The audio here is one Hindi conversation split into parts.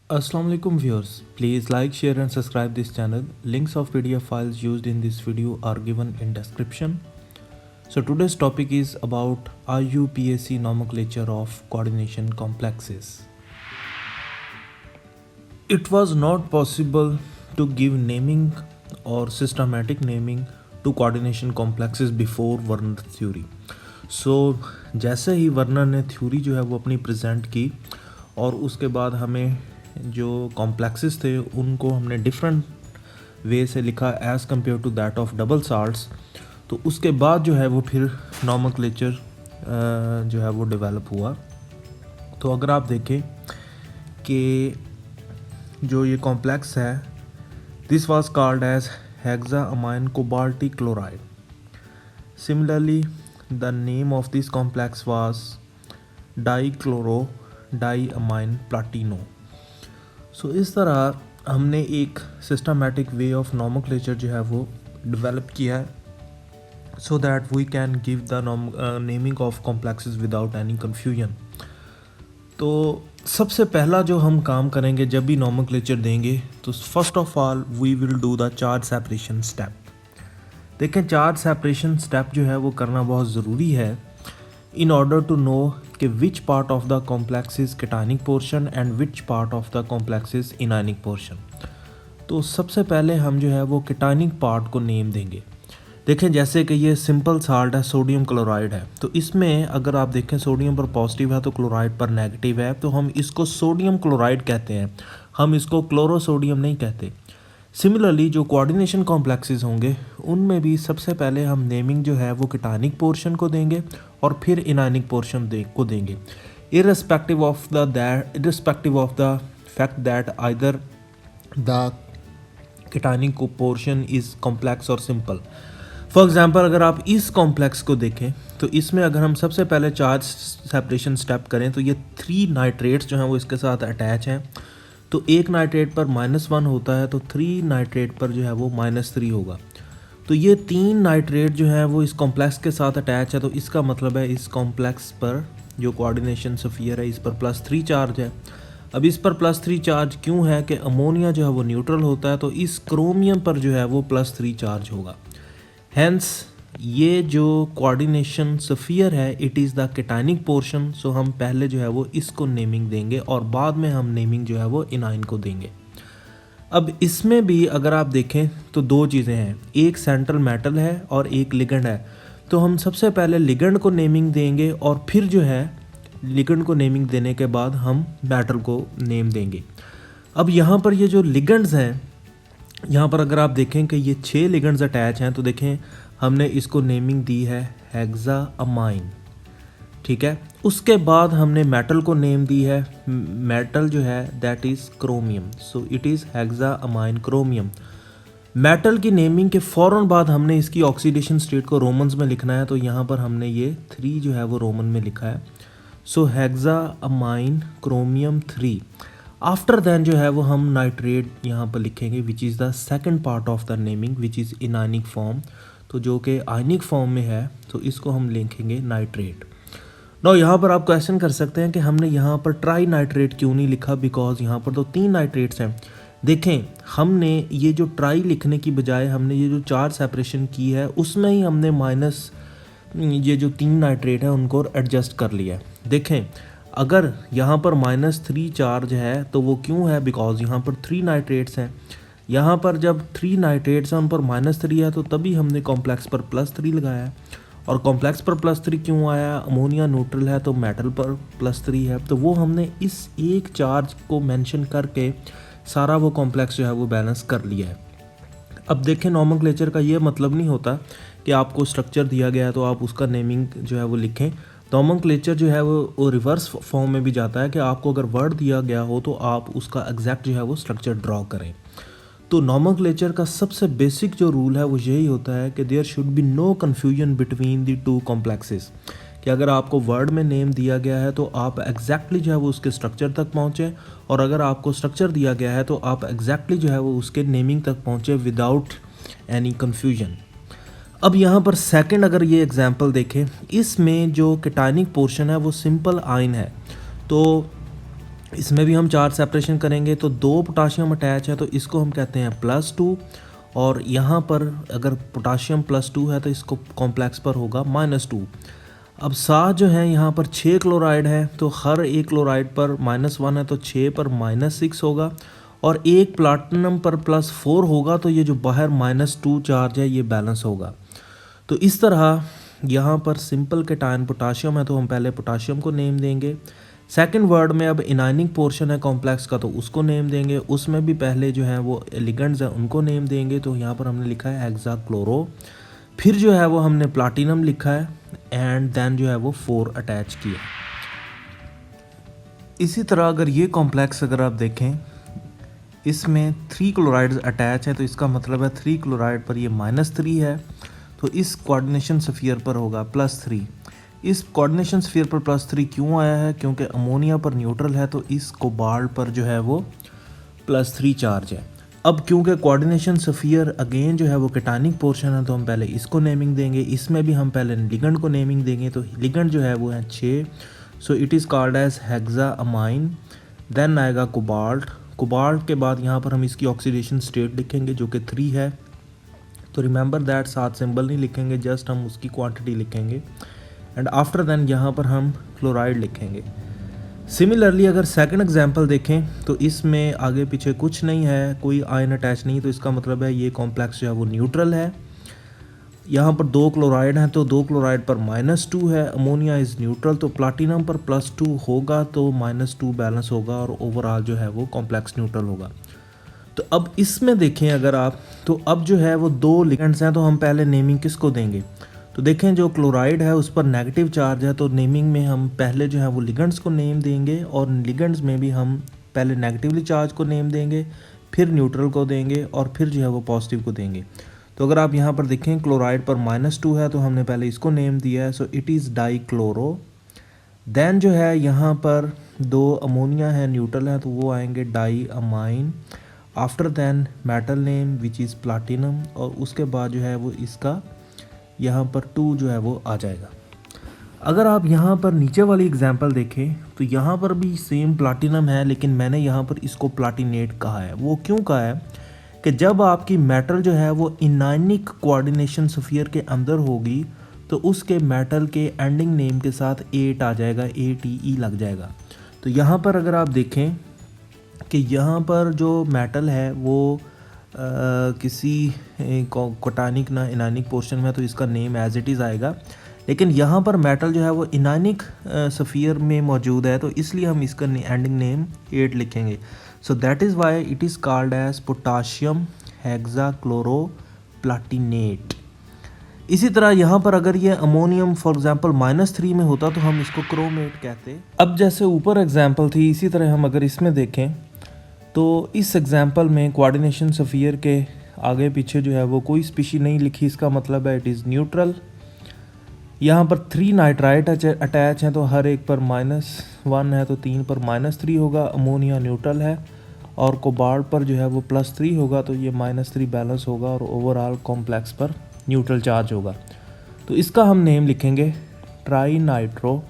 Assalamu alaikum viewers. Please like, share and subscribe this channel. Links of PDF files used in this video are given in description. So today's topic is about IUPAC nomenclature of coordination complexes. It was not possible to give naming or systematic naming to coordination complexes before Werner theory. So जैसे ही वर्नर ने थ्योरी जो है वो अपनी प्रेजेंट की और उसके बाद हमें जो कॉम्प्लेक्सेस थे उनको हमने डिफरेंट वे से लिखा as compared to that of double salts, तो उसके बाद जो है वो फिर नॉमेनक्लेचर जो है वो डेवलप हुआ। तो अगर आप देखें कि जो ये कॉम्प्लेक्स है, this was called as hexaammine cobaltic chloride. Similarly the name of this complex was dichloro diammine platino. So इस तरह हमने एक सिस्टमैटिक वे ऑफ नॉमेनक्लेचर जो है वो डेवलप किया है so that we can give the naming of complexes without any confusion. तो सबसे पहला जो हम काम करेंगे जब भी नॉमेनक्लेचर देंगे तो first of all we will do the charge separation step. देखें, चार्ज सेपरेशन स्टेप जो है वो करना बहुत ज़रूरी है in order to know कि which part of the complex is cationic portion and which part of the complex is anionic portion। तो सबसे पहले हम जो है वो cationic part को नेम देंगे। देखें, जैसे कि ये सिंपल साल्ट है, सोडियम क्लोराइड है, तो इसमें अगर आप देखें सोडियम पर पॉजिटिव है तो क्लोराइड पर नेगेटिव है, तो हम इसको सोडियम क्लोराइड कहते हैं, हम इसको क्लोरोसोडियम नहीं कहते। सिमिलरली जो कोऑर्डिनेशन कॉम्प्लेक्सेस होंगे उनमें भी सबसे पहले हम नेमिंग जो है वो कीटानिक पोर्शन को देंगे और फिर इनानिक पोर्शन को देंगे, irrespective of the fact that either the cationic portion is complex और सिंपल। फॉर एग्जांपल अगर आप इस कॉम्प्लेक्स को देखें तो इसमें अगर हम सबसे पहले चार्ज सेपरेशन स्टेप करें तो ये 3 नाइट्रेट्स जो हैं वो इसके साथ अटैच हैं। तो एक नाइट्रेट पर -1 होता है तो 3 नाइट्रेट पर जो है वो -3 होगा। तो ये 3 नाइट्रेट जो है वो इस कॉम्प्लेक्स के साथ अटैच है, तो इसका मतलब है इस कॉम्प्लेक्स पर जो कोऑर्डिनेशन स्फीयर है इस पर +3 चार्ज है। अब इस पर +3 चार्ज क्यों है कि अमोनिया जो है वो न्यूट्रल होता है, तो इस क्रोमियम पर जो है वो +3 चार्ज होगा। हैंस ये जो कोऑर्डिनेशन स्फीयर है it is the cationic portion. सो हम पहले जो है वो इसको नेमिंग देंगे और बाद में हम नेमिंग जो है वो इनाइन को देंगे। अब इसमें भी अगर आप देखें तो 2 चीज़ें हैं, एक सेंट्रल मेटल है और एक लिगेंड है। तो हम सबसे पहले लिगेंड को नेमिंग देंगे और फिर जो है लिगेंड को नेमिंग देने के बाद हम मेटल को नेम देंगे। अब यहाँ पर ये जो लिगेंड्स हैं, यहाँ पर अगर आप देखें कि ये 6 लिगेंड्स अटैच हैं, तो देखें हमने इसको नेमिंग दी है हेक्साअमाइन, ठीक है। उसके बाद हमने मेटल को नेम दी है, मेटल जो है that is chromium, so it is hexaammine chromium. Metal की नेमिंग के फ़ौरन बाद हमने इसकी ऑक्सीडेशन स्टेट को रोमन्स में लिखना है, तो यहाँ पर हमने ये 3 जो है वो रोमन में लिखा है, so hexaammine chromium 3। After than जो है वो हम नाइट्रेट यहाँ पर लिखेंगे which is the second part of the naming which is anionic form. तो जो कि आयनिक फॉर्म में है तो इसको हम लिखेंगे नाइट्रेट। नाउ यहाँ पर आप क्वेश्चन कर सकते हैं कि हमने यहाँ पर ट्राई नाइट्रेट क्यों नहीं लिखा, बिकॉज यहाँ पर तो 3 नाइट्रेट्स हैं। देखें, हमने ये जो ट्राई लिखने की बजाय हमने ये जो चार्ज सेपरेशन की है उसमें ही हमने माइनस ये जो 3 नाइट्रेट है उनको एडजस्ट कर लिया है। देखें, अगर यहाँ पर -3 चार्ज है तो वो क्यों है, बिकॉज यहाँ पर 3 नाइट्रेट्स हैं। यहाँ पर जब 3 नाइट्रेट्स हैं उन पर -3 है तो तभी हमने कॉम्प्लेक्स पर +3 लगाया है। और कॉम्प्लेक्स पर +3 क्यों आया, अमोनिया न्यूट्रल है तो मेटल पर +3 है, तो वो हमने इस एक चार्ज को मेंशन करके सारा वो कॉम्प्लेक्स जो है वो बैलेंस कर लिया है। अब देखें, नॉमेनक्लेचर का ये मतलब नहीं होता कि आपको स्ट्रक्चर दिया गया है तो आप उसका नेमिंग जो है वो लिखें। नॉमेनक्लेचर जो है वो रिवर्स फॉर्म में भी जाता है कि आपको अगर वर्ड दिया गया हो तो आप उसका एग्जैक्ट जो है वो स्ट्रक्चर ड्रॉ करें। तो नॉमेनक्लेचर का सबसे बेसिक जो रूल है वो यही होता है कि there should be no confusion between the 2 complexes, कि अगर आपको वर्ड में नेम दिया गया है तो आप एग्जैक्टली जो है वो उसके स्ट्रक्चर तक पहुँचें, और अगर आपको स्ट्रक्चर दिया गया है तो आप एग्जैक्टली जो है वो उसके नेमिंग तक पहुँचे विदाउट एनी कन्फ्यूजन। अब यहाँ पर सेकंड अगर ये एग्जांपल देखें, इसमें जो कीटानिक पोर्शन है वो सिंपल आयन है। तो इसमें भी हम चार्ज सेपरेशन करेंगे तो 2 पोटाशियम अटैच है तो इसको हम कहते हैं +2, और यहाँ पर अगर पोटाशियम +2 है तो इसको कॉम्प्लेक्स पर होगा -2। अब साथ जो है यहाँ पर 6 क्लोराइड है तो हर एक क्लोराइड पर -1 है तो 6 पर -6 होगा, और एक प्लाटिनम पर +4 होगा तो ये जो बाहर -2 चार्ज है ये बैलेंस होगा। तो इस तरह यहाँ पर सिंपल केटायन पोटाशियम है तो हम पहले पोटाशियम को नेम देंगे। सेकंड वर्ड में अब इनाइनिक पोर्शन है कॉम्प्लेक्स का तो उसको नेम देंगे, उसमें भी पहले जो है वो लिगेंड्स हैं उनको नेम देंगे। तो यहाँ पर हमने लिखा है हेक्साक्लोरो, फिर जो है वो हमने प्लाटिनम लिखा है, एंड देन जो है वो 4 अटैच किया। इसी तरह अगर ये कॉम्प्लेक्स अगर आप देखें इसमें 3 क्लोराइड्स अटैच है तो इसका मतलब है 3 क्लोराइड पर ये -3 है तो इस कोऑर्डिनेशन स्फीयर पर होगा +3। इस कोऑर्डिनेशन स्फीयर पर +3 क्यों आया है? क्योंकि अमोनिया पर न्यूट्रल है तो इस कोबाल्ट पर जो है वो +3 चार्ज है। अब क्योंकि कोऑर्डिनेशन स्फीयर अगेन जो है वो केटानिक पोर्शन है तो हम पहले इसको नेमिंग देंगे, इसमें भी हम पहले लिगेंड को नेमिंग देंगे। तो लिगेंड जो है वो है 6, so it is called as hexaammine. Then आएगा कोबाल्ट, कोबाल्ट के बाद यहाँ पर हम इसकी ऑक्सीडेशन स्टेट लिखेंगे जो कि 3 है। तो रिमेंबर दैट साथ सिंबल नहीं लिखेंगे, जस्ट हम उसकी क्वांटिटी लिखेंगे, एंड आफ्टर देन यहाँ पर हम क्लोराइड लिखेंगे। सिमिलरली अगर सेकंड एग्जांपल देखें तो इसमें आगे पीछे कुछ नहीं है, कोई आयन अटैच नहीं, तो इसका मतलब है ये कॉम्प्लेक्स जो है वो न्यूट्रल है। यहाँ पर 2 क्लोराइड हैं तो 2 क्लोराइड पर -2 है, अमोनिया इज़ न्यूट्रल, तो प्लाटिनम पर +2 होगा तो -2 बैलेंस होगा और ओवरऑल जो है वो कॉम्प्लेक्स न्यूट्रल होगा। तो अब इसमें देखें अगर आप, तो अब जो है वो 2 लिगेंड्स हैं तो हम पहले नेमिंग किसको देंगे? तो देखें जो क्लोराइड है उस पर नेगेटिव चार्ज है तो नेमिंग में हम पहले जो है वो लिगेंड्स को नेम देंगे, और लिगेंड्स में भी हम पहले नेगेटिवली चार्ज को नेम देंगे, फिर न्यूट्रल को देंगे और फिर जो है वो पॉजिटिव को देंगे। तो अगर आप यहाँ पर देखें क्लोराइड पर -2 है तो हमने पहले इसको नेम दिया है, so it is dichloro. Then जो है यहाँ पर 2 अमोनिया है न्यूट्रल है तो वो आएंगे diammine. After then metal name which is platinum, और उसके बाद जो है वो इसका यहाँ पर 2 जो है वो आ जाएगा। अगर आप यहाँ पर नीचे वाली एग्जांपल देखें तो यहाँ पर भी सेम प्लाटिनम है, लेकिन मैंने यहाँ पर इसको प्लाटिनेट कहा है। वो क्यों कहा है कि जब आपकी मेटल जो है वो इनाइनिक कोऑर्डिनेशन स्फीयर के अंदर होगी तो उसके मेटल के एंडिंग नेम के साथ 8 आ जाएगा, ATE लग जाएगा। तो यहाँ पर अगर आप देखें कि यहाँ पर जो मेटल है वो किसी कोटानिक ना इनानिक पोर्शन में, तो इसका नेम एज इट इज़ आएगा, लेकिन यहाँ पर मेटल जो है वो इनानिक स्फीयर में मौजूद है तो इसलिए हम इसका एंडिंग नेम 8 लिखेंगे। So that is why it is called as potassium hexachloroplatinate. इसी तरह यहाँ पर अगर ये अमोनियम फॉर एग्जांपल -3 में होता तो हम इसको क्रोमेट कहते। अब जैसे ऊपर एग्जांपल थी इसी तरह हम अगर इसमें देखें तो इस एग्जांपल में कोऑर्डिनेशन स्फीयर के आगे पीछे जो है वो कोई स्पीशी नहीं लिखी, इसका मतलब है इट इज़ न्यूट्रल। यहाँ पर 3 नाइट्राइट अटैच हैं तो हर एक पर -1 है तो 3 पर -3 होगा, अमोनिया न्यूट्रल है, और कोबाल्ट पर जो है वो +3 होगा तो ये -3 बैलेंस होगा और ओवरऑल कॉम्प्लेक्स पर न्यूट्रल चार्ज होगा। तो इसका हम नेम लिखेंगे tri nitro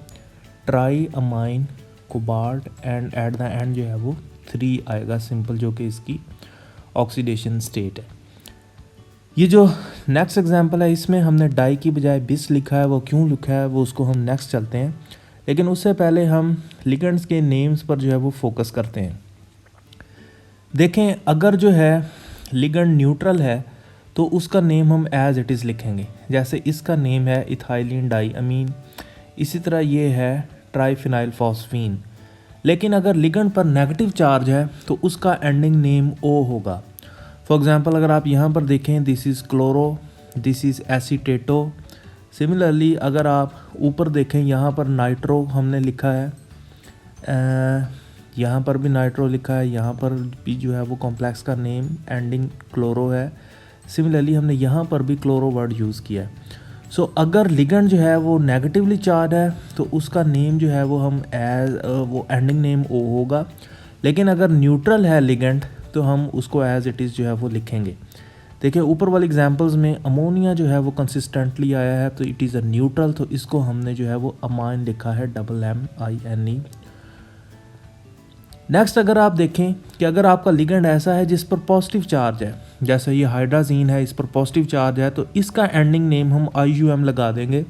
try amine cobalt, and at the end जो है वो 3 आएगा सिंपल, जो कि इसकी ऑक्सीडेशन स्टेट है। ये जो नेक्स्ट एग्जांपल है इसमें हमने डाई की बजाय बिस लिखा है, वो क्यों लिखा है वो उसको हम नेक्स्ट चलते हैं, लेकिन उससे पहले हम लिगेंड्स के नेम्स पर जो है वो फोकस करते हैं। देखें अगर जो है लिगेंड न्यूट्रल है तो उसका नेम हम एज इट इज़ लिखेंगे, जैसे इसका नेम है इथाइलिन डाईअमीन, इसी तरह ये है ट्राईफिनाइल फॉस्फीन। लेकिन अगर लिगेंड पर नेगेटिव चार्ज है तो उसका एंडिंग नेम ओ होगा। फॉर एग्जांपल अगर आप यहाँ पर देखें this is chloro, this is acetato. Similarly अगर आप ऊपर देखें यहाँ पर नाइट्रो हमने लिखा है, यहाँ पर भी नाइट्रो लिखा है, यहाँ पर भी जो है वो कॉम्प्लेक्स का नेम एंडिंग क्लोरो है। सिमिलरली हमने यहाँ पर भी क्लोरो वर्ड यूज़ किया है। सो अगर लिगेंड जो है वो नेगेटिवली चार्ज है तो उसका नेम जो है वो हम वो एंडिंग नेम ओ होगा, लेकिन अगर न्यूट्रल है लिगेंड तो हम उसको एज इट इज़ जो है वो लिखेंगे। देखिए ऊपर वाले एग्जांपल्स में अमोनिया जो है वो कंसिस्टेंटली आया है तो इट इज़ अ न्यूट्रल, तो इसको हमने जो है वो अमाइन लिखा है, MINE। नेक्स्ट अगर आप देखें कि अगर आपका लिगेंड ऐसा है जिस पर पॉजिटिव चार्ज है, जैसे ये हाइड्राजीन है, इस पर पॉजिटिव चार्ज है, तो इसका एंडिंग नेम हम IUM लगा देंगे।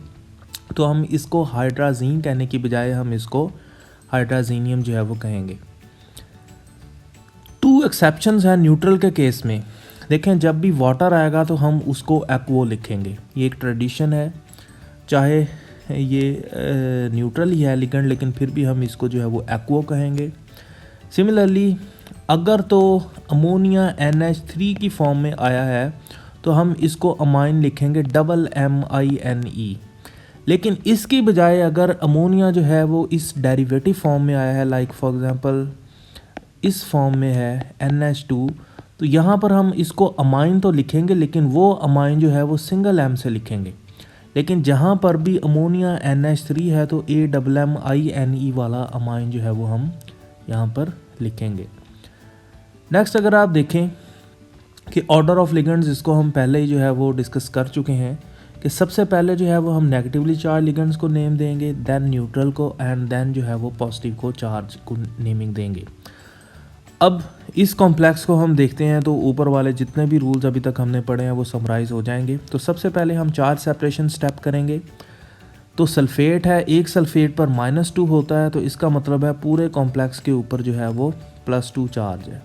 तो हम इसको हाइड्राजीन कहने की बजाय हम इसको हाइड्राजीनियम जो है वो कहेंगे। 2 एक्सेप्शंस हैं न्यूट्रल के केस में। देखें, जब भी वाटर आएगा तो हम उसको एक्वो लिखेंगे, ये एक ट्रेडिशन है, चाहे ये न्यूट्रल ही है लिगेंड, लेकिन फिर भी हम इसको जो है वो एक्वो कहेंगे। सिमिलरली अगर तो अमोनिया NH3 की फॉर्म में आया है तो हम इसको अमाइन लिखेंगे MMINE। लेकिन इसकी बजाय अगर अमोनिया जो है वो इस डेरिवेटिव फॉर्म में आया है, लाइक फॉर एग्जांपल इस फॉर्म में है NH2, तो यहाँ पर हम इसको अमाइन तो लिखेंगे, लेकिन वो अमाइन जो है वो सिंगल M से लिखेंगे। लेकिन जहाँ पर भी अमोनिया NH3 है तो AMMINE वाला अमाइन जो है वो हम यहाँ पर लिखेंगे। नेक्स्ट अगर आप देखें कि ऑर्डर ऑफ लिगेंड्स, इसको हम पहले ही जो है वो डिस्कस कर चुके हैं कि सबसे पहले जो है वो हम नेगेटिवली चार्ज लिगेंड्स को नेम देंगे, देन न्यूट्रल को, एंड देन जो है वो पॉजिटिव को चार्ज को नेमिंग देंगे। अब इस कॉम्प्लेक्स को हम देखते हैं तो ऊपर वाले जितने भी रूल्स अभी तक हमने पढ़े हैं वो समराइज हो जाएंगे। तो सबसे पहले हम चार्ज सेपरेशन स्टेप करेंगे। तो सल्फेट है, एक सल्फेट पर -2 होता है, तो इसका मतलब है पूरे कॉम्प्लेक्स के ऊपर जो है वो +2 चार्ज है।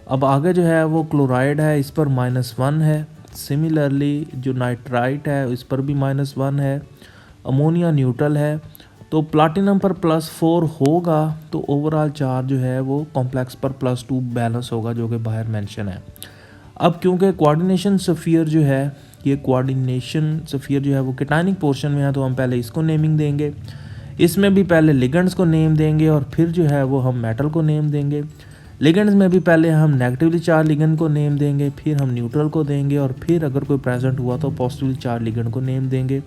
अब आगे जो है वो क्लोराइड है, इस पर -1 है। सिमिलरली जो नाइट्राइट है इस पर भी -1 है। अमोनिया न्यूट्रल है, तो प्लाटिनम पर +4 होगा, तो ओवरऑल चार्ज जो है वो कॉम्प्लेक्स पर +2 बैलेंस होगा, जो कि बाहर मेंशन है। अब क्योंकि कोऑर्डिनेशन सफ़ियर जो है, ये कोऑर्डिनेशन सफ़ियर जो है वो केटायनिक पोर्शन में है, तो हम पहले इसको नेमिंग देंगे। इसमें भी पहले लिगेंड्स को नेम देंगे और फिर जो है वो हम मेटल को नेम देंगे। लिगेंड्स में भी पहले हम नेगेटिवली चार्ज लिगेंड को नेम देंगे, फिर हम न्यूट्रल को देंगे, और फिर अगर कोई प्रेजेंट हुआ तो पॉजिटिवली चार्ज लिगेंड को नेम देंगे।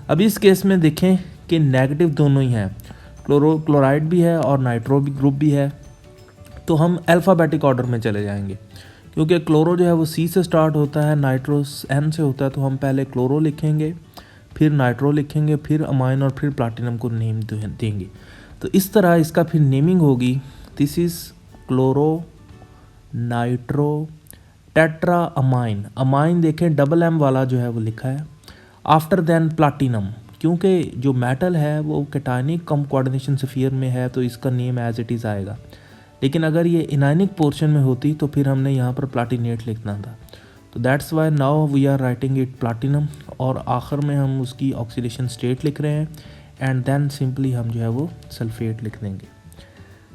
अब इस केस में देखें कि नेगेटिव दोनों ही हैं, क्लोराइड भी है और नाइट्रो भी ग्रुप भी है, तो हम अल्फ़ाबेटिक ऑर्डर में चले जाएंगे। क्योंकि क्लोरो जो है वो C से स्टार्ट होता है, नाइट्रो N से होता है, तो हम पहले क्लोरो लिखेंगे, फिर नाइट्रो लिखेंगे, फिर अमाइन और फिर प्लाटिनम को नेम देंगे। तो इस तरह इसका फिर नेमिंग होगी, this is chloro nitro tetra amine. Amine देखें MM वाला जो है वो लिखा है। आफ्टर देन प्लाटिनम, क्योंकि जो मेटल है वो केटायनिक कम कोऑर्डिनेशन सफ़ियर में है, तो इसका नेम एज इट इज़ आएगा। लेकिन अगर ये इनायनिक पोर्शन में होती तो फिर हमने यहाँ पर प्लाटिनेट लिखना था। तो that's why now we are writing it platinum, और आखिर में हम उसकी ऑक्सीडेशन स्टेट लिख रहे हैं, एंड देन सिंपली हम जो है वो सल्फेट लिख देंगे।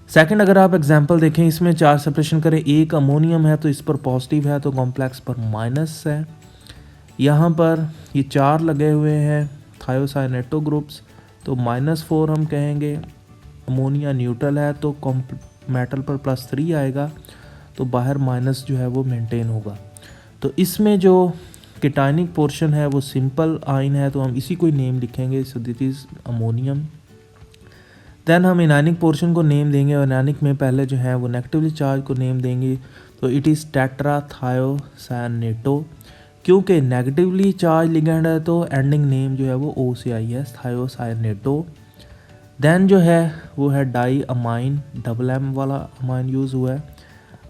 सेकंड अगर आप एग्जांपल देखें, इसमें चार्ज सेपरेशन करें, एक अमोनियम है तो इस पर पॉजिटिव है, तो कॉम्प्लेक्स पर माइनस है। यहाँ पर ये 4 लगे हुए हैं थायोसाइनेटो ग्रुप्स, तो -4 हम कहेंगे। अमोनिया न्यूट्रल है तो मेटल पर +3 आएगा, तो बाहर माइनस जो है वो मेंटेन होगा। तो इसमें जो केटायनिक पोर्शन है वो सिंपल आइन है, तो हम इसी को ही नेम लिखेंगे, so this is ammonium. Then हम इनायनिक पोर्शन को नेम देंगे, और इनायनिक में पहले जो है वो नेगेटिवली चार्ज को नेम देंगे, तो इट इज़ टेट्राथायोसाइनेटो। क्योंकि नेगेटिवली चार्ज लिगेंड है तो एंडिंग नेम जो है वो O से आई है, थायोसाइनेटो। देन जो है वो है डाई अमाइन, MM वाला अमाइन यूज़ हुआ है।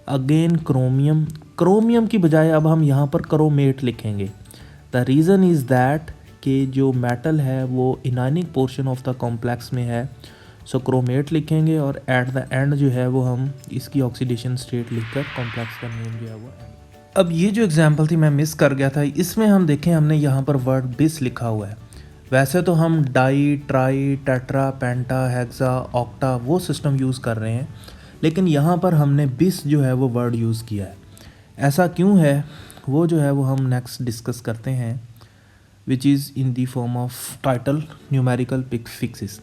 अगेन क्रोमियम, क्रोमियम की बजाय अब हम यहाँ पर क्रोमेट लिखेंगे। द रीज़न इज़ दैट कि जो मेटल है वो इनायनिक पोर्शन ऑफ द कॉम्प्लेक्स में है, सो क्रोमेट लिखेंगे, और एट द एंड जो है वो हम इसकी ऑक्सीडेशन स्टेट लिखकर कॉम्प्लेक्स का नेम जो है वो। अब ये जो एग्जांपल थी मैं मिस कर गया था, इसमें हम देखें हमने यहाँ पर वर्ड बिस लिखा हुआ है। वैसे तो हम डाई, ट्राई, टेट्रा, पेंटा, हेक्सा, ऑक्टा वो सिस्टम यूज़ कर रहे हैं, लेकिन यहाँ पर हमने बिस जो है वो वर्ड यूज़ किया है। ऐसा क्यों है वो जो है वो हम नेक्स्ट डिस्कस करते हैं, which is in the form of title numerical fixes.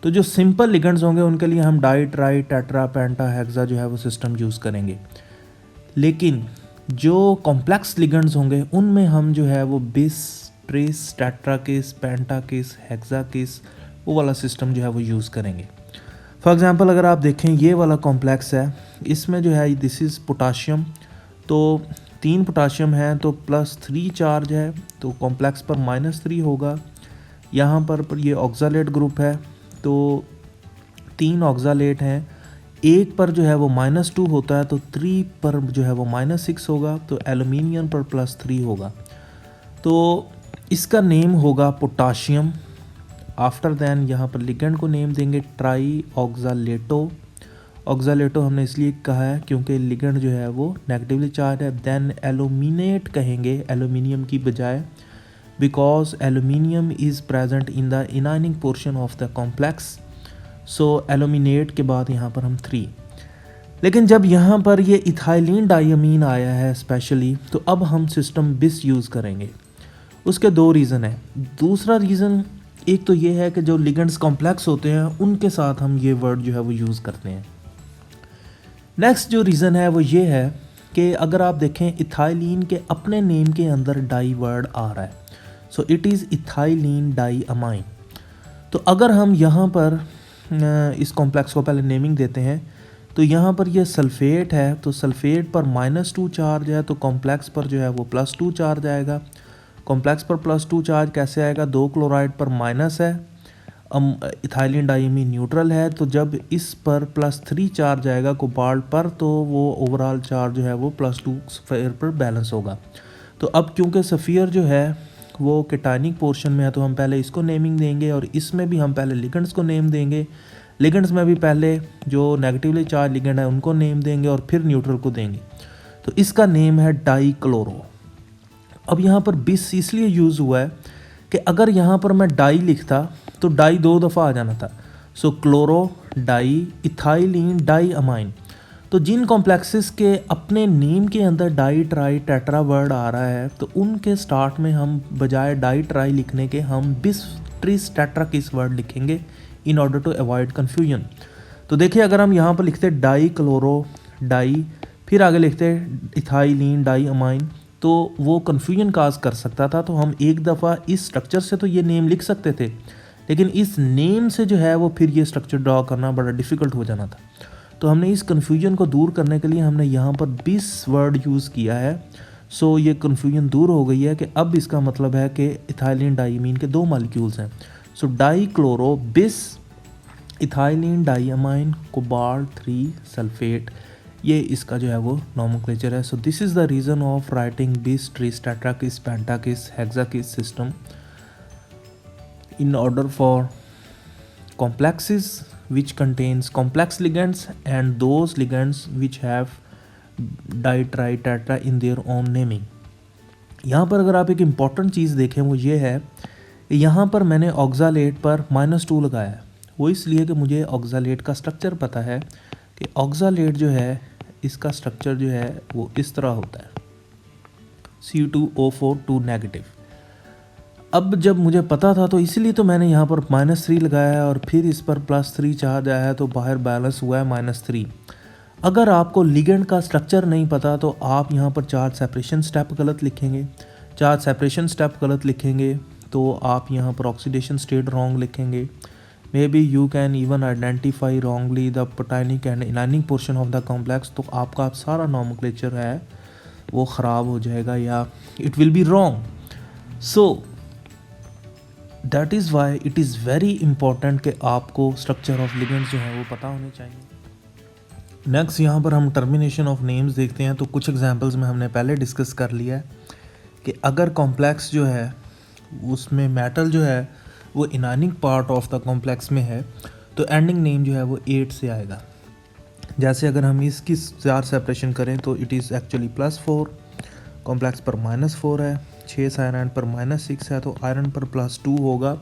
तो जो सिंपल लिगेंड्स होंगे उनके लिए हम डाई, ट्राई, टेट्रा, पेंटा, हेक्सा जो है वो सिस्टम यूज़ करेंगे, लेकिन जो कॉम्प्लेक्स लिगेंड्स होंगे उनमें हम जो है वो बिस, ट्रेस, टेट्राकिस, पेंटाकिस, हेक्साकिस वो वाला सिस्टम जो है वो यूज़ करेंगे। फॉर एग्जांपल अगर आप देखें ये वाला कॉम्प्लेक्स है, इसमें जो है दिस इज़ पोटाशियम, तो 3 पोटाशियम है तो +3 चार्ज है, तो कॉम्प्लेक्स पर -3 होगा। यहाँ पर ये ऑक्सालेट ग्रुप है, तो 3 ऑक्सालेट हैं, एक पर जो है वो -2 होता है तो 3 पर जो है वो -6 होगा, तो एल्यूमिनियम पर +3 होगा। तो इसका नेम होगा पोटाशियम। आफ्टर दैन यहाँ पर लिगेंड को नेम देंगे ट्राई ऑक्सालेटो। ऑक्सालेटो हमने इसलिए कहा है क्योंकि लिगेंड जो है वो नेगेटिवली चार्ज है। देन एल्यूमिनेट कहेंगे एल्यूमिनियम की बजाय, because aluminium is present in the anionic portion of the complex. So aluminate के बाद यहाँ पर हम 3। लेकिन जब यहाँ पर ये इथाइलिन डाइअमीन आया है स्पेशली, तो अब हम सिस्टम बिस यूज़ करेंगे। उसके 2 रीज़न है। दूसरा रीज़न एक तो ये है कि जो लिगेंड्स कॉम्प्लेक्स होते हैं उनके साथ हम ये वर्ड जो है वो यूज़ करते हैं। नेक्स्ट जो रीज़न है वो ये है कि अगर आप देखें इथाइलिन के अपने नेम के अंदर डाई वर्ड आ रहा है, so it is ethylene diamine. तो अगर हम यहाँ पर इस कॉम्प्लेक्स को पहले नेमिंग देते हैं, तो यहाँ पर ये सल्फेट है, तो सल्फेट पर -2 चार्ज है, तो कॉम्प्लेक्स पर जो है वो +2 चार्ज आएगा। कॉम्प्लेक्स पर +2 चार्ज कैसे आएगा? 2 क्लोराइड पर माइनस है, इथाइलिन डाइअमीन न्यूट्रल है, तो जब इस पर +3 चार्ज आएगा कोबाल्ट पर, तो वो ओवरऑल चार्ज जो है वो +2 सफ़ियर पर बैलेंस होगा। तो अब क्योंकि सफ़ियर जो है वो केटायनिक पोर्शन में है, तो हम पहले इसको नेमिंग देंगे और इसमें भी हम पहले लिगेंड्स को नेम देंगे। लिगेंड्स में भी पहले जो नेगेटिवली चार्ज लिगेंड है उनको नेम देंगे और फिर न्यूट्रल को देंगे। तो इसका नेम है डाईक्लोरो। अब यहाँ पर बिस इसलिए यूज़ हुआ है कि अगर यहाँ पर मैं डाई लिखता तो डाई 2 दफ़ा आ जाना था। सो क्लोरो डाई इथाइलिन डाइअमाइन। तो जिन कॉम्प्लेक्सेस के अपने नेम के अंदर डाई ट्राई टेट्रा वर्ड आ रहा है, तो उनके स्टार्ट में हम बजाय डाई ट्राई लिखने के हम बिस ट्रिस टेट्रा किस वर्ड लिखेंगे in order to avoid confusion. तो देखिए अगर हम यहाँ पर लिखते डाई क्लोरो डाई, फिर आगे लिखते इथाइलिन डाइअमाइन, तो वो कन्फ्यूजन काज कर सकता था। तो हम एक दफ़ा इस स्ट्रक्चर से तो ये नेम लिख सकते थे, लेकिन इस नेम से जो है वो फिर ये स्ट्रक्चर ड्रॉ करना बड़ा डिफ़िकल्ट हो जाना था। तो हमने इस कन्फ्यूजन को दूर करने के लिए हमने यहाँ पर बिस वर्ड यूज़ किया है। सो ये कन्फ्यूजन दूर हो गई है कि अब इसका मतलब है कि इथाइलिन डाइअमीन के 2 मॉलिक्यूल्स हैं। So dichloro bis ethylene diamine cobalt 3 sulphate, ये इसका जो है वो नोमेनक्लेचर है। So this is the reason of writing bis tris tetrakis pentakis hexakis system in order for complexes which contains complex ligands and those ligands which have di tri tetra in their own naming। यहाँ पर अगर आप एक इम्पॉर्टेंट चीज़ देखें वो ये है कि यहाँ पर मैंने ऑक्सालेट पर -2 लगाया है। वो इसलिए कि मुझे ऑक्सालेट का स्ट्रक्चर पता है कि ऑक्सालेट जो है इसका स्ट्रक्चर जो है वो इस तरह होता है, C2O4 2 नेगेटिव। अब जब मुझे पता था तो इसलिए तो मैंने यहाँ पर -3 लगाया है और फिर इस पर +3 चार्ज आया है, तो बाहर बैलेंस हुआ है -3। अगर आपको लिगेंड का स्ट्रक्चर नहीं पता तो आप यहाँ पर चार्ज सेपरेशन स्टेप गलत लिखेंगे। चार्ज सेपरेशन स्टेप गलत लिखेंगे तो आप यहाँ पर ऑक्सीडेशन स्टेट रॉन्ग लिखेंगे। Maybe you can even identify wrongly the cationic and anionic portion of the complex. तो आपका सारा नोमेनक्लेचर है वो ख़राब हो जाएगा या it will be wrong. So that is why it is very important कि आपको स्ट्रक्चर ऑफ लिगेंड्स जो है वो पता होने चाहिए। नेक्स्ट यहाँ पर हम टर्मिनेशन ऑफ नेम्स देखते हैं। तो कुछ एग्जांपल्स में हमने पहले डिस्कस कर लिया है कि अगर कॉम्प्लेक्स जो है उसमें मेटल जो है वो इनाइनिक पार्ट ऑफ द कॉम्प्लेक्स में है, तो एंडिंग नेम जो है वो 8 से आएगा। जैसे अगर हम इसकी चार्ज सेपरेशन करें तो इट इज़ एक्चुअली +4, कॉम्प्लेक्स पर -4 है, 6 आयरन पर -6 है, तो आयरन पर +2 होगा,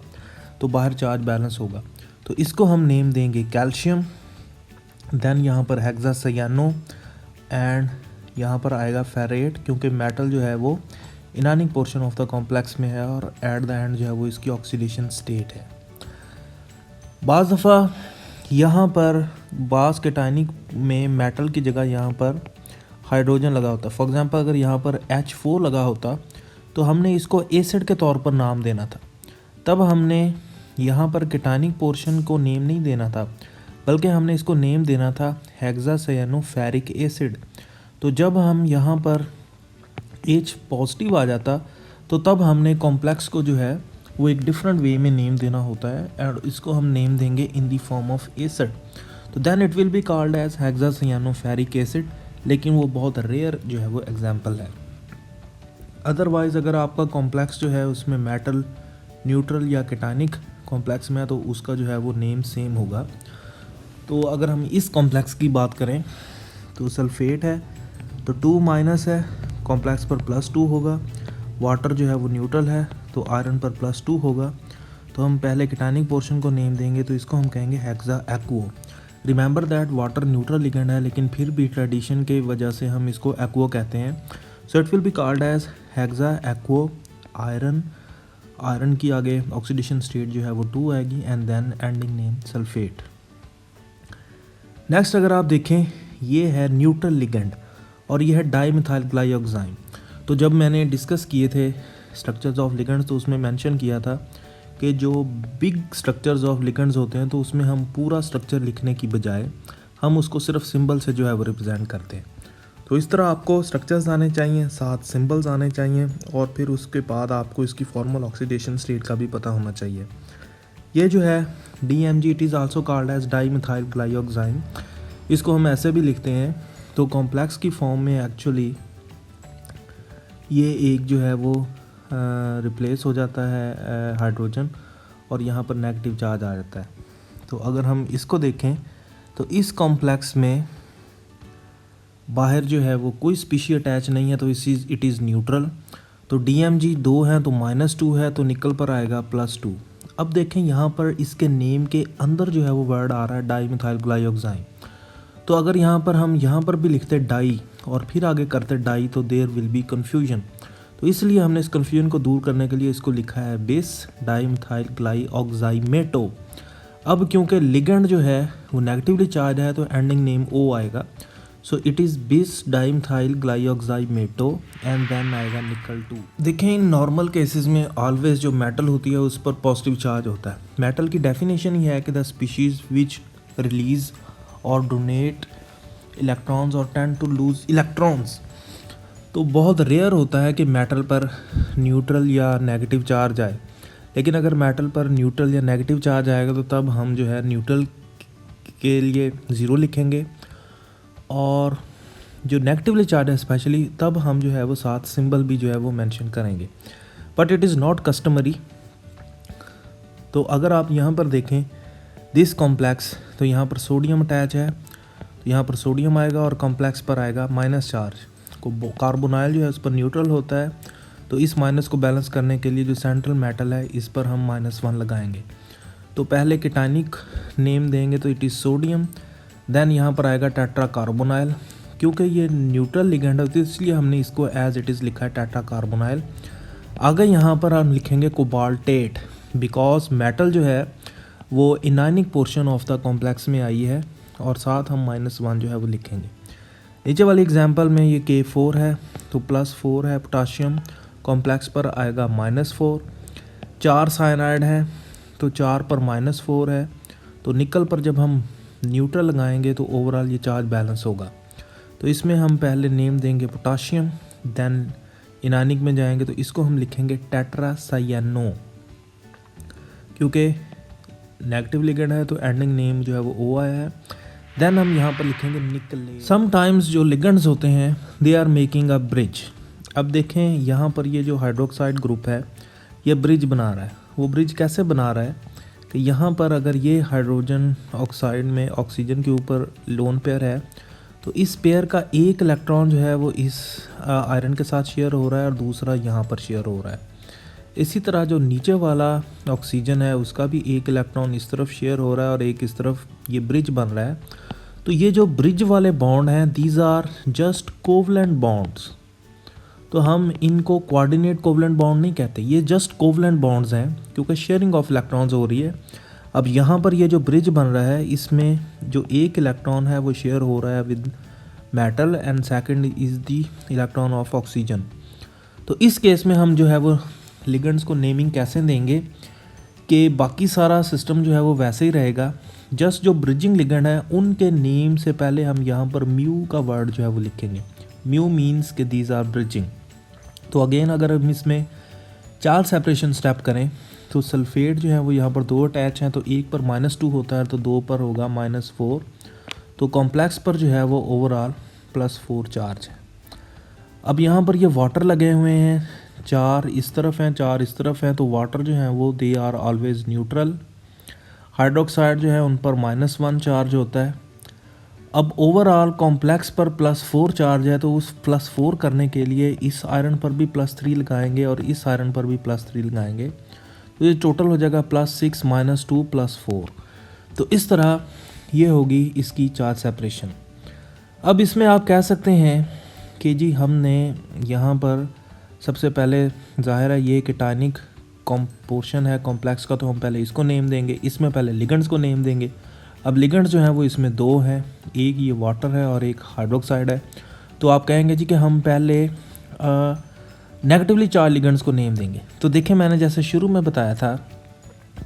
तो बाहर चार्ज बैलेंस होगा। तो इसको हम नेम देंगे कैल्शियम। देन यहाँ पर हेक्सासायानो एंड यहाँ पर आएगा फेरेट, क्योंकि मेटल जो है वो इनाइनिक पोर्शन ऑफ द कॉम्प्लेक्स में है और एट द एंड जो है वो इसकी ऑक्सीडेशन स्टेट है। बाज़ दफ़ा यहाँ पर बास केटाइनिक में मेटल की जगह यहाँ पर हाइड्रोजन लगा होता है। फॉर एग्जांपल अगर यहाँ पर H4 लगा होता तो हमने इसको एसिड के तौर पर नाम देना था। तब हमने यहाँ पर केटाइनिक पोर्शन को नेम नहीं देना था, बल्कि हमने इसको नेम देना था हेक्सासायानोफेरिक एसिड। तो जब हम यहाँ पर H पॉजिटिव आ जाता तो तब हमने कॉम्प्लेक्स को जो है वो एक डिफरेंट वे में नेम देना होता है और इसको हम नेम देंगे in the form of acid. तो then it will be called as hexacyanoferric acid, लेकिन वो बहुत रेयर जो है वो एग्जाम्पल है। अदरवाइज़ अगर आपका कॉम्प्लेक्स जो है उसमें मेटल, न्यूट्रल या केटानिक कॉम्प्लेक्स में है तो उसका जो है वो नेम सेम होगा। तो अगर हम इस कॉम्प्लेक्स की बात करें तो सल्फेट है तो 2 माइनस है, कॉम्प्लेक्स पर +2 होगा। वाटर जो है वो न्यूट्रल है तो आयरन पर +2 होगा। तो हम पहले केटानिक पोर्शन को नेम देंगे तो इसको हम कहेंगे hexa aquo. Remember that water neutral ligand है, लेकिन फिर भी ट्रेडिशन के वजह से हम इसको एक्वो कहते हैं। So it will be called as hexa aquo iron. Iron की आगे ऑक्सीडेशन स्टेट जो है वो 2 आएगी and then ending name sulphate. Next अगर आप देखें ये है न्यूट्रल लिगेंड और ये है डाईमिथाइल ग्लाइऑक्साइम। तो जब मैंने डिस्कस किए थे स्ट्रक्चर्स ऑफ लिगेंड्स तो उसमें मेंशन किया था कि जो बिग स्ट्रक्चर्स ऑफ लिगेंड्स होते हैं तो उसमें हम पूरा स्ट्रक्चर लिखने की बजाय हम उसको सिर्फ सिंबल से जो है वो रिप्रेजेंट करते हैं। तो इस तरह आपको स्ट्रक्चर्स आने चाहिए, साथ सिंबल्स आने चाहिए और फिर उसके बाद आपको इसकी फॉर्मल ऑक्सीडेशन स्टेट का भी पता होना चाहिए। ये जो है DMG it is also called as dimethyl glyoxime. इसको हम ऐसे भी लिखते हैं तो कॉम्प्लेक्स की फॉर्म में एक्चुअली ये एक जो है वो रिप्लेस हो जाता है हाइड्रोजन और यहाँ पर नेगेटिव चार्ज आ जाता है। तो अगर हम इसको देखें तो इस कॉम्प्लेक्स में बाहर जो है वो कोई स्पीशी अटैच नहीं है तो इट इज़ न्यूट्रल। तो DMG 2 है तो -2 है तो निकल पर आएगा +2। अब देखें यहाँ पर इसके नेम के अंदर जो है वो वर्ड आ रहा है डाईमिथाइल ग्लाइऑक्साइम। तो अगर यहाँ पर हम यहाँ पर भी लिखते डाई और फिर आगे करते डाई तो देयर विल बी कन्फ्यूजन। तो इसलिए हमने इस कन्फ्यूजन को दूर करने के लिए इसको लिखा है बिस डाईमिथाइल ग्लाइऑक्साइमेटो। अब क्योंकि लिगेंड जो है वो नेगेटिवली चार्ज है तो एंडिंग नेम O आएगा। सो इट इज़ बिस डाईमिथाइल ग्लाइऑक्साइमेटो एंड देन आएगा निकल 2। देखें इन नॉर्मल केसेस में ऑलवेज जो मेटल होती है उस पर पॉजिटिव चार्ज होता है। मेटल की डेफिनेशन ही है कि द स्पीशीज़ विच रिलीज और डोनेट इलेक्ट्रॉन्स और टेंड टू लूज इलेक्ट्रॉन्स। तो बहुत रेयर होता है कि मेटल पर न्यूट्रल या नेगेटिव चार्ज आए, लेकिन अगर मेटल पर न्यूट्रल या नेगेटिव चार्ज आएगा तो तब हम जो है न्यूट्रल के लिए 0 लिखेंगे और जो नेगेटिवली चार्ज है स्पेशली तब हम जो है वो साथ सिंबल भी जो है वो मेंशन करेंगे, but it is not customary. तो अगर आप यहाँ पर देखें दिस कॉम्प्लेक्स तो यहाँ पर सोडियम अटैच है तो यहाँ पर सोडियम आएगा और कॉम्प्लेक्स पर आएगा माइनस चार्ज। को कार्बोनाइल जो है उस पर न्यूट्रल होता है तो इस माइनस को बैलेंस करने के लिए जो सेंट्रल मेटल है इस पर हम -1 लगाएंगे। तो पहले केटानिक नेम देंगे तो इट इज़ सोडियम, देन यहाँ पर आएगा टेट्रा कार्बोनाइल। क्योंकि ये न्यूट्रल लिगेंड है तो इसलिए हमने इसको एज इट इज़ लिखा है टेट्रा कार्बोनाइल। आगे यहाँ पर हम लिखेंगे कोबाल्टेट बिकॉज मेटल जो है वो इनाइनिक पोर्शन ऑफ द कॉम्प्लेक्स में आई है और साथ हम -1 जो है वो लिखेंगे। नीचे वाली एग्जांपल में ये K4 है तो +4 है पोटाशियम, कॉम्प्लेक्स पर आएगा -4। 4 साइनाइड है तो 4 पर -4 है तो निकल पर जब हम न्यूट्रल लगाएंगे तो ओवरऑल ये चार्ज बैलेंस होगा। तो इसमें हम पहले नेम देंगे पोटाशियम, देन इनानिक में जाएंगे तो इसको हम लिखेंगे टेट्रासाइयानो। क्योंकि नेगेटिव लिगेंड है तो एंडिंग नेम जो है वो O आया है। देन हम यहाँ पर लिखेंगे निकल। समटाइम्स जो लिगेंड्स होते हैं they are making a bridge. अब देखें यहाँ पर ये जो हाइड्रोक्साइड ग्रुप है ये ब्रिज बना रहा है। वो ब्रिज कैसे बना रहा है कि यहाँ पर अगर ये हाइड्रोजन ऑक्साइड में ऑक्सीजन के ऊपर लोन पेयर है तो इस पेयर का एक इलेक्ट्रॉन जो है वो इस आयरन के साथ शेयर हो रहा है और दूसरा यहाँ पर शेयर हो रहा है। इसी तरह जो नीचे वाला ऑक्सीजन है उसका भी एक इलेक्ट्रॉन इस तरफ शेयर हो रहा है और एक इस तरफ, ये ब्रिज बन रहा है। तो ये जो ब्रिज वाले बॉन्ड हैं these are just covalent bonds. तो हम इनको कोऑर्डिनेट कोवलेंट बॉन्ड नहीं कहते, ये जस्ट कोवलेंट बॉन्ड्स हैं क्योंकि शेयरिंग ऑफ इलेक्ट्रॉन्स हो रही है। अब यहाँ पर ये जो ब्रिज बन रहा है इसमें जो एक इलेक्ट्रॉन है वो शेयर हो रहा है with metal and second is the electron of oxygen. तो इस केस में हम जो है वो लिगेंड्स को नेमिंग कैसे देंगे कि बाकी सारा सिस्टम जो है वो वैसे ही रहेगा, जस्ट जो ब्रिजिंग लिगेंड है उनके नेम से पहले हम यहाँ पर म्यू का वर्ड जो है वो लिखेंगे। म्यू मीन्स के दीज आर ब्रिजिंग। तो अगेन अगर हम इसमें चार्ज सेपरेशन स्टेप करें तो सल्फेट जो है वो यहाँ पर 2 अटैच हैं तो एक पर -2 होता है तो 2 पर होगा -4 तो कॉम्प्लेक्स पर जो है वो ओवरऑल +4 चार्ज है। अब यहाँ पर ये वाटर लगे हुए हैं, 4 इस तरफ हैं 4 इस तरफ हैं, तो वाटर जो हैं वो they are always neutral. Hydroxide जो है उन पर -1 चार्ज होता है। अब ओवरऑल कॉम्प्लेक्स पर +4 चार्ज है, तो उस +4 करने के लिए इस आयरन पर भी +3 लगाएंगे और इस आयरन पर भी +3 लगाएंगे, तो ये टोटल हो जाएगा +6 -2 +4। तो इस तरह ये होगी इसकी चार्ज सेपरेशन। अब इसमें आप कह सकते हैं कि जी हमने यहाँ पर सबसे पहले ज़ाहिर है ये केटायनिक पोर्शन है कॉम्प्लेक्स का, तो हम पहले इसको नेम देंगे, इसमें पहले लिगेंड्स को नेम देंगे। अब लिगेंड्स जो हैं वो इसमें 2 हैं, एक ये वाटर है और एक हाइड्रोक्साइड है। तो आप कहेंगे जी कि हम पहले नेगेटिवली चार्ज लिगेंड्स को नेम देंगे। तो देखिए मैंने जैसे शुरू में बताया था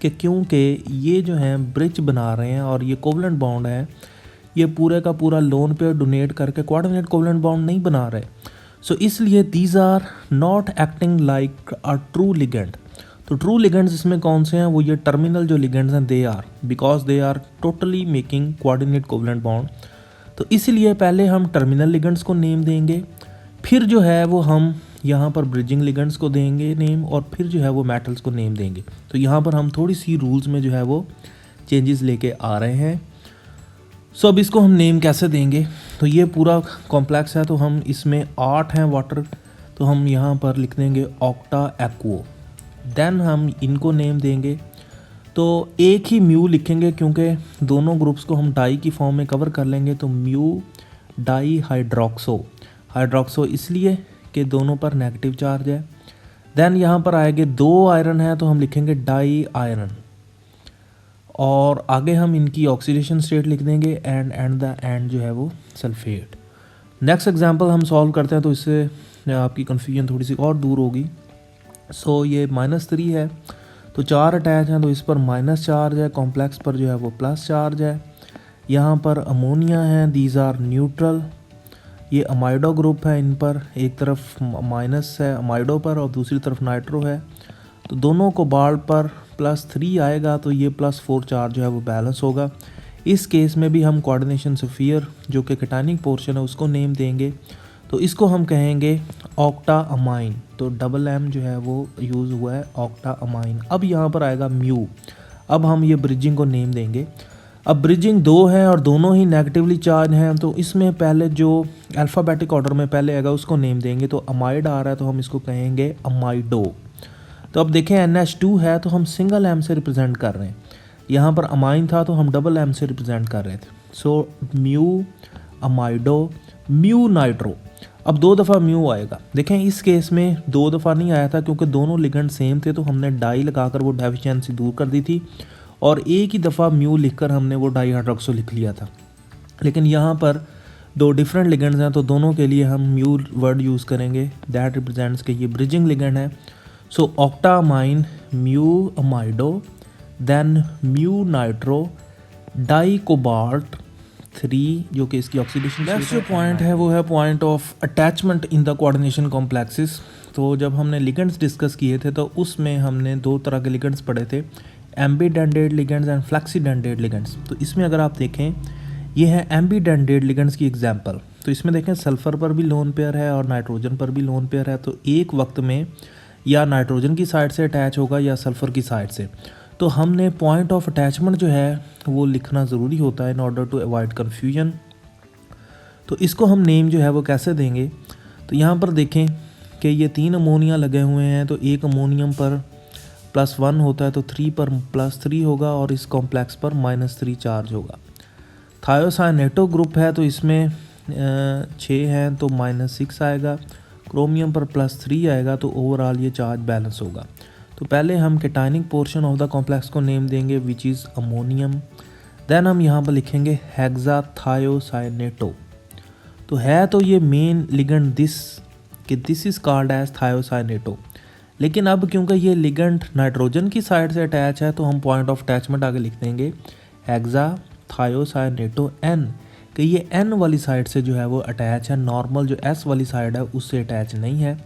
कि क्योंकि ये जो हैं ब्रिज बना रहे हैं और ये कोवलेंट बॉन्ड है, ये पूरे का पूरा लोन पेयर डोनेट करके कोऑर्डिनेट कोवलेंट बॉन्ड नहीं बना रहे। सो इसलिए these are not acting like a true ligand. तो ट्रू लिगेंड्स इसमें कौन से हैं, वो ये टर्मिनल जो लिगेंड्स हैं they are, because they are totally making coordinate covalent bond. तो इसलिए पहले हम टर्मिनल लिगेंड्स को नेम देंगे, फिर जो है वो हम यहाँ पर ब्रिजिंग लिगेंड्स को देंगे नेम, और फिर जो है वो मेटल्स को नेम देंगे। तो यहाँ पर हम थोड़ी सी रूल्स में जो है वो चेंजेस लेके आ रहे हैं। सो अब इसको हम नेम कैसे देंगे, तो ये पूरा कॉम्प्लेक्स है, तो हम इसमें 8 हैं वाटर, तो हम यहाँ पर लिख देंगे ऑक्टा एक्वो। देन हम इनको नेम देंगे, तो एक ही म्यू लिखेंगे क्योंकि दोनों ग्रुप्स को हम डाई की फॉर्म में कवर कर लेंगे। तो म्यू डाई हाइड्रोक्सो इसलिए कि दोनों पर नेगेटिव चार्ज है। देन यहाँ पर आएंगे 2 आयरन है, तो हम लिखेंगे डाई आयरन, और आगे हम इनकी ऑक्सीडेशन स्टेट लिख देंगे एंड द एंड जो है वो सल्फेट। नेक्स्ट एग्जांपल हम सॉल्व करते हैं, तो इससे आपकी कन्फ्यूजन थोड़ी सी और दूर होगी। सो ये -3 है, तो 4 अटैच हैं, तो इस पर माइनस चार्ज है, कॉम्प्लेक्स पर जो है वो प्लस चार्ज है। यहाँ पर अमोनिया है, दीज आर न्यूट्रल। ये अमाइडो ग्रुप है, इन पर एक तरफ माइनस है अमाइडो पर और दूसरी तरफ नाइट्रो है, तो दोनों को बाल्ट पर +3 आएगा, तो ये +4 चार्ज जो है वो बैलेंस होगा। इस केस में भी हम कोऑर्डिनेशन स्फीयर जो कि केटायनिक पोर्शन है उसको नेम देंगे, तो इसको हम कहेंगे ऑक्टा अमाइन। तो M जो है वो यूज़ हुआ है ऑक्टा अमाइन। अब यहाँ पर आएगा म्यू, अब हम ये ब्रिजिंग को नेम देंगे। अब ब्रिजिंग 2 है और दोनों ही नेगेटिवली चार्ज हैं, तो इसमें पहले जो अल्फ़ाबेटिक ऑर्डर में पहले आएगा उसको नेम देंगे। तो अमाइड आ रहा है, तो हम इसको कहेंगे अमाइडो। तो अब देखें NH2 है, तो हम सिंगल M से रिप्रेजेंट कर रहे हैं। यहाँ पर अमाइन था, तो हम डबल M से रिप्रेजेंट कर रहे थे। So mu amido mu nitro. अब 2 दफ़ा म्यू आएगा। देखें इस केस में 2 दफ़ा नहीं आया था क्योंकि दोनों लिगेंड सेम थे, तो हमने डाई लगाकर वो डेफिशिएंसी दूर कर दी थी, और एक ही दफ़ा म्यू लिखकर हमने वो डाई हाइड्रोक्सो लिख लिया था। लेकिन यहाँ पर 2 डिफरेंट लिगेंड्स हैं, तो दोनों के लिए हम म्यू वर्ड यूज़ करेंगे, दैट रिप्रेजेंट्स कि ये ब्रिजिंग लिगेंड है। So octa ammine mu amido, then mu nitro di cobalt 3 जो कि इसकी ऑक्सीडेशन। नेक्स्ट जो पॉइंट है वो है point of attachment in the coordination complexes. तो जब हमने लिगेंड्स डिस्कस किए थे, तो उसमें हमने 2 तरह के लिगेंड्स पढ़े थे, एम्बीडेंडेड लिगेंड्स एंड फ्लेक्सीडेंडेड लिगेंड्स। तो इसमें अगर आप देखें, ये है एम्बीडेंडेड लिगेंड्स की एग्जांपल। तो इसमें देखें सल्फ़र पर भी लोन पेयर है और नाइट्रोजन पर भी लोन पेयर है, तो एक वक्त में या नाइट्रोजन की साइड से अटैच होगा या सल्फ़र की साइड से। तो हमने पॉइंट ऑफ अटैचमेंट जो है वो लिखना ज़रूरी होता है in order to avoid confusion. तो इसको हम नेम जो है वो कैसे देंगे, तो यहाँ पर देखें कि ये 3 अमोनिया लगे हुए हैं, तो एक अमोनियम पर +1 होता है, तो 3 पर +3 होगा और इस कॉम्प्लेक्स पर -3 चार्ज होगा। थायोसाइनेटो ग्रुप है, तो इसमें 6 हैं, तो -6 आएगा। क्रोमियम पर +3 आएगा, तो ओवरऑल ये चार्ज बैलेंस होगा। तो पहले हम केटायनिक पोर्शन ऑफ द कॉम्प्लेक्स को नेम देंगे विच इज़ अमोनियम। देन हम यहाँ पर लिखेंगे हेक्साथायोसाइनेटो। तो है तो ये main ligand this is called as thiocyanato, लेकिन अब क्योंकि ये लिगेंड नाइट्रोजन की साइड से अटैच है, तो हम पॉइंट ऑफ अटैचमेंट आगे लिख देंगे हेक्साथायोसाइनेटो N, कि ये N वाली साइड से जो है वो अटैच है, नॉर्मल जो S वाली साइड है उससे अटैच नहीं है।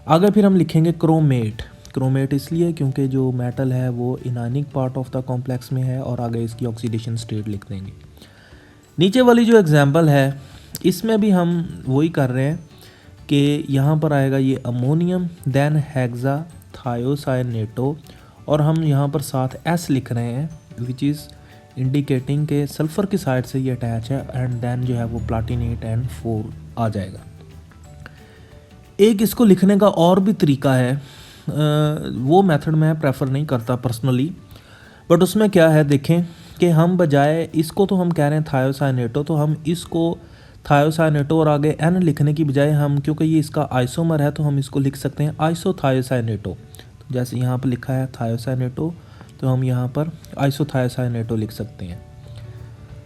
आगे फिर हम लिखेंगे क्रोमेट इसलिए क्योंकि जो मेटल है वो इनानिक पार्ट ऑफ द कॉम्प्लेक्स में है, और आगे इसकी ऑक्सीडेशन स्टेट लिख देंगे। नीचे वाली जो एग्जांपल है इसमें भी हम वही कर रहे हैं कि यहाँ पर आएगा ये अमोनियम देन हेक्सा थायोसाइनेटो और हम यहाँ पर साथ एस लिख रहे हैं विच इज़ इंडिकेटिंग के सल्फ़र की साइड से ये अटैच है एंड देन जो है वो प्लाटिनेट एंड 4 आ जाएगा। एक इसको लिखने का और भी तरीका है, वो मेथड मैं प्रेफर नहीं करता पर्सनली, बट उसमें क्या है देखें कि हम बजाय इसको तो हम कह रहे हैं थायोसाइनेटो, तो हम इसको थायोसाइनेटो और आगे एन लिखने की बजाय हम, क्योंकि ये इसका आइसोमर है, तो हम इसको लिख सकते हैं आइसोथायोसाइनेटो। तो जैसे यहाँ पर लिखा है थायोसाइनेटो, तो हम यहाँ पर आइसोथायोसाइनेटो लिख सकते हैं।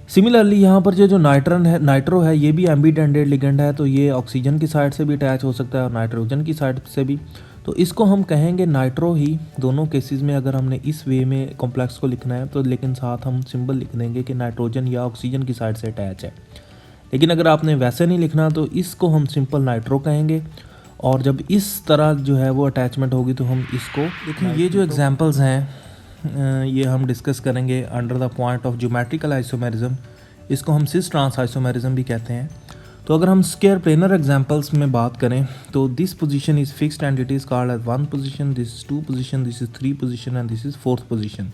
सिमिलरली यहाँ पर जो नाइट्रो है ये भी एम्बिडेंटेड लिगेंड है, तो ये ऑक्सीजन की साइड से भी अटैच हो सकता है और नाइट्रोजन की साइड से भी, तो इसको हम कहेंगे नाइट्रो ही दोनों केसेस में। अगर हमने इस वे में कॉम्प्लेक्स को लिखना है तो लेकिन साथ हम सिंबल लिख देंगे कि नाइट्रोजन या ऑक्सीजन की साइड से अटैच है। लेकिन अगर आपने वैसे नहीं लिखना तो इसको हम सिंपल नाइट्रो कहेंगे, और जब इस तरह जो है वो अटैचमेंट होगी तो हम इसको देखिए। ये जो एग्जांपल्स हैं ये हम डिस्कस करेंगे under the point of geometrical isomerism, इसको हम सिस ट्रांस आइसोमेरिज्म भी कहते हैं। तो अगर हम स्केयर प्लेनर एग्जांपल्स में बात करें तो this position is fixed and it is called as 1 position, this is 2 position, this is 3 position and this is 4th position.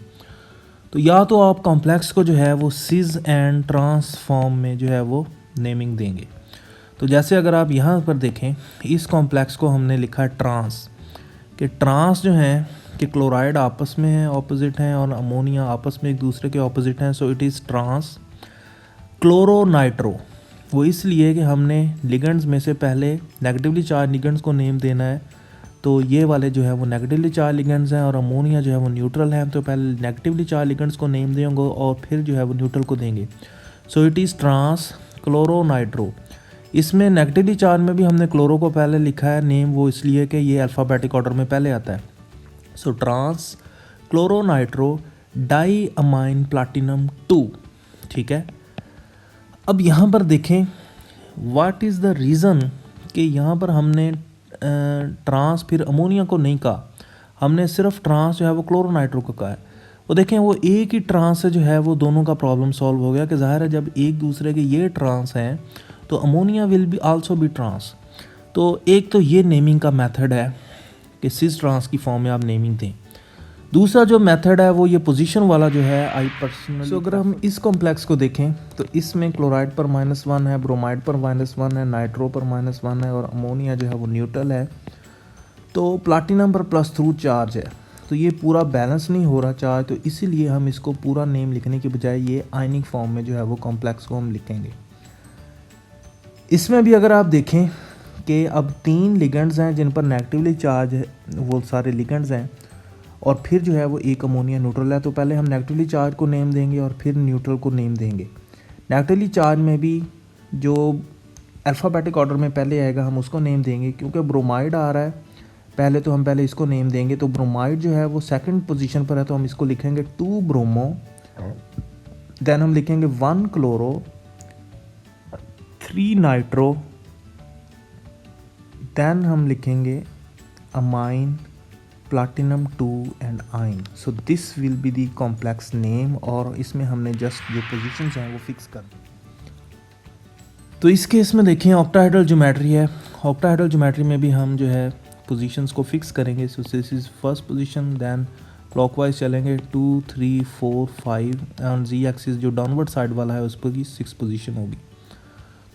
तो या तो आप कॉम्प्लेक्स को जो है वो सिस एंड ट्रांस फॉर्म में जो है वो नेमिंग देंगे। तो जैसे अगर आप यहाँ पर देखें इस कॉम्प्लेक्स को हमने लिखा है ट्रांस, कि ट्रांस जो है कि क्लोराइड आपस में है ऑपोजिट हैं और अमोनिया आपस में एक दूसरे के ऑपोजिट हैं, सो इट इज़ ट्रांस क्लोरोनाइट्रो। वो इसलिए कि हमने लिगेंड्स में से पहले नेगेटिवली चार्ज लिगेंड्स को नेम देना है, तो ये वाले जो है वो नेगेटिवली चार्ज लिगेंड्स हैं और अमोनिया जो है वो न्यूट्रल है, तो पहले नेगेटिवली चार्ज लिगेंड्स को नेम देंगे और फिर जो है वो न्यूट्रल को देंगे। So it is trans chloronitro. इसमें नेगेटिवली चार्ज में भी हमने क्लोरो को पहले लिखा है नेम, वो इसलिए कि ये अल्फ़ाबेटिक ऑर्डर में पहले आता है। सो ट्रांस क्लोरोनाइट्रो डाई अमाइन प्लाटिनम 2, ठीक है। अब यहाँ पर देखें व्हाट इज़ द रीज़न कि यहाँ पर हमने ट्रांस फिर अमोनिया को नहीं कहा, हमने सिर्फ ट्रांस जो है वो क्लोरोनाइट्रो को कहा है। वो देखें वो एक ही ट्रांस से जो है वो दोनों का प्रॉब्लम सॉल्व हो गया कि ज़ाहिर है जब एक दूसरे के ये ट्रांस हैं तो ammonia will be also be trans. तो एक तो ये नेमिंग का मेथड है कि सिस ट्रांस की फॉर्म में आप नेमिंग दें। दूसरा जो मेथड है वो ये पोजीशन वाला जो है आई पर्सनली। सो अगर हम इस कॉम्प्लेक्स को देखें तो इसमें क्लोराइड पर -1 है, ब्रोमाइड पर -1 है, नाइट्रो पर -1 है और अमोनिया जो है वो न्यूट्रल है। तो प्लाटिनम पर +2 चार्ज है, तो ये पूरा बैलेंस नहीं हो रहा चार्ज, तो इसीलिए हम इसको पूरा नेम लिखने के बजाय ये आयनिक फॉर्म में जो है वो कॉम्प्लेक्स को हम लिखेंगे। इसमें भी अगर आप देखें कि अब 3 लिगेंड्स हैं जिन पर नेगेटिवली चार्ज है, वो सारे लिगेंड्स हैं, और फिर जो है वो एक अमोनिया न्यूट्रल है, तो पहले हम नेगेटिवली चार्ज को नेम देंगे और फिर न्यूट्रल को नेम देंगे। नेगेटिवली चार्ज में भी जो अल्फ़ाबेटिक ऑर्डर में पहले आएगा हम उसको नेम देंगे, क्योंकि ब्रोमाइड आ रहा है पहले, तो हम पहले इसको नेम देंगे। तो ब्रोमाइड जो है वो 2nd पोजीशन पर है, तो हम इसको लिखेंगे 2 ब्रोमो, देन हम लिखेंगे 1 क्लोरो, 3 नाइट्रो, देन हम लिखेंगे अमाइन प्लाटिनम 2 एंड आइन। So this will be the complex name, और इसमें हमने जस्ट जो पोजीशंस हैं वो फिक्स कर दी। तो इस केस में देखें ऑक्टाहेड्रल ज्योमेट्री है, ऑक्टाहेड्रल ज्योमेट्री में भी हम जो है पोजीशंस को फिक्स करेंगे। So this is first position, then clockwise चलेंगे 2 3 4 5 एंड जी एक्सिस जो डाउनवर्ड साइड वाला है उस पर की 6 पोजीशन होगी।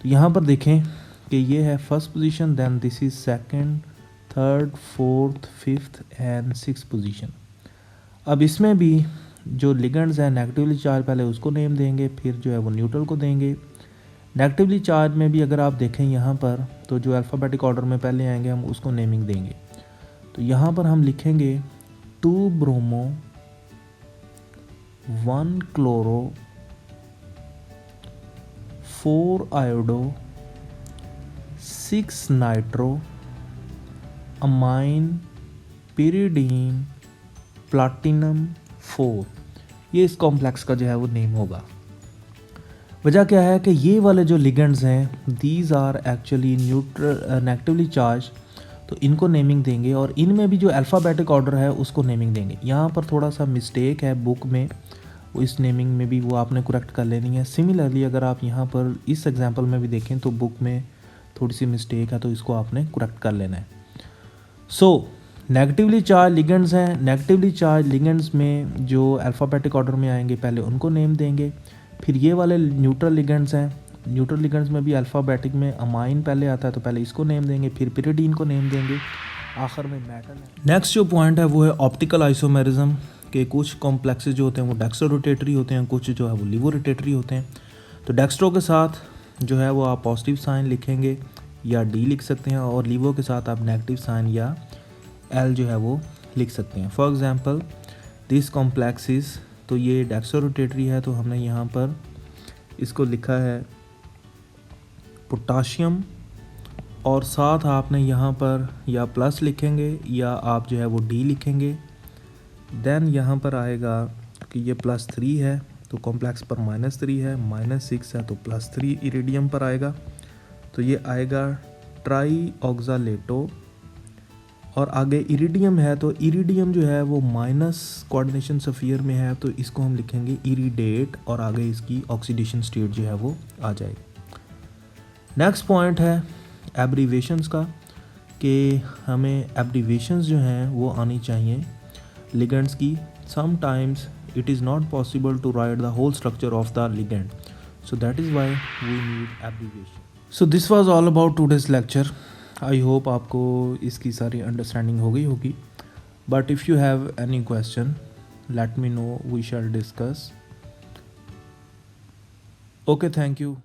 तो यहाँ पर देखें कि ये है first position, then this is 2nd, 3rd, 4th, 5th एंड 6th पोजीशन। अब इसमें भी जो लिगेंड्स हैं नेगेटिवली चार्ज पहले उसको नेम देंगे, फिर जो है वो न्यूट्रल को देंगे। नेगेटिवली चार्ज में भी अगर आप देखें यहाँ पर तो जो अल्फ़ाबेटिक ऑर्डर में पहले आएंगे हम उसको नेमिंग देंगे। तो यहाँ पर हम लिखेंगे 2 bromo, 1 chloro, 4 iodo, 6 nitro, amine pyridine platinum 4। ये इस कॉम्प्लेक्स का जो है वो नेम होगा। वजह क्या है कि ये वाले जो लिगेंड्स हैं these are actually negatively charge, तो इनको नेमिंग देंगे, और इनमें भी जो अल्फ़ाबेटिक ऑर्डर है उसको नेमिंग देंगे। यहाँ पर थोड़ा सा मिस्टेक है बुक में, वो इस नेमिंग में भी वो आपने करेक्ट कर लेनी है। सिमिलरली अगर आप यहाँ पर इस एग्जांपल में भी देखें तो बुक में थोड़ी सी मिस्टेक है, तो इसको आपने करेक्ट कर लेना है। सो नेगेटिवली चार्ज लिगेंड्स हैं। नेगेटिवली चार्ज लिगेंड्स में जो अल्फ़ाबेटिक ऑर्डर में आएंगे पहले उनको नेम देंगे। फिर ये वाले न्यूट्रल लिगेंड्स हैं। न्यूट्रल लिगेंड्स में भी अल्फ़ाबेटिक में अमाइन पहले आता है, तो पहले इसको नेम देंगे, फिर पिरिडीन को नेम देंगे, आखिर में मेटल है। नेक्स्ट जो पॉइंट है वो है ऑप्टिकल आइसोमेरिज्म के कुछ कॉम्प्लेक्सेस जो होते हैं वो डेक्स्ट्रो रोटेटरी होते हैं, कुछ जो है वो लिवो रोटेटरी होते हैं। तो डेक्स्ट्रो के साथ जो है वो आप पॉजिटिव साइन लिखेंगे या डी लिख सकते हैं, और लिवो के साथ आप नेगेटिव साइन या एल जो है वो लिख सकते हैं। फॉर एग्जांपल दिस कॉम्प्लेक्सेस, तो ये डेक्स्ट्रो रोटेटरी है, तो हमने यहाँ पर इसको लिखा है पोटाशियम, और साथ आपने यहाँ पर या प्लस लिखेंगे या आप जो है वो डी लिखेंगे। देन यहाँ पर आएगा कि ये +3 है तो कॉम्प्लेक्स पर -3 है, -6 है तो +3 इरिडियम पर आएगा, तो ये आएगा ट्राई ऑक्सालेटो। और आगे इरिडियम है, तो इरिडियम जो है वो माइनस कोऑर्डिनेशन सफ़ियर में है, तो इसको हम लिखेंगे इरिडेट, और आगे इसकी ऑक्सीडेशन स्टेट जो है वो आ जाएगी। नेक्स्ट पॉइंट है एब्रीवेशंस का, कि हमें एब्रीवेशंस जो हैं वो आनी चाहिए लिगेंड्स की। Sometimes it is not possible to write the whole structure of the ligand, so that is why we need abbreviation. So this was all about today's lecture. I hope आपको इसकी सारी अंडरस्टैंडिंग हो गई होगी, but if you have any question let me know, we shall discuss. Okay, thank you.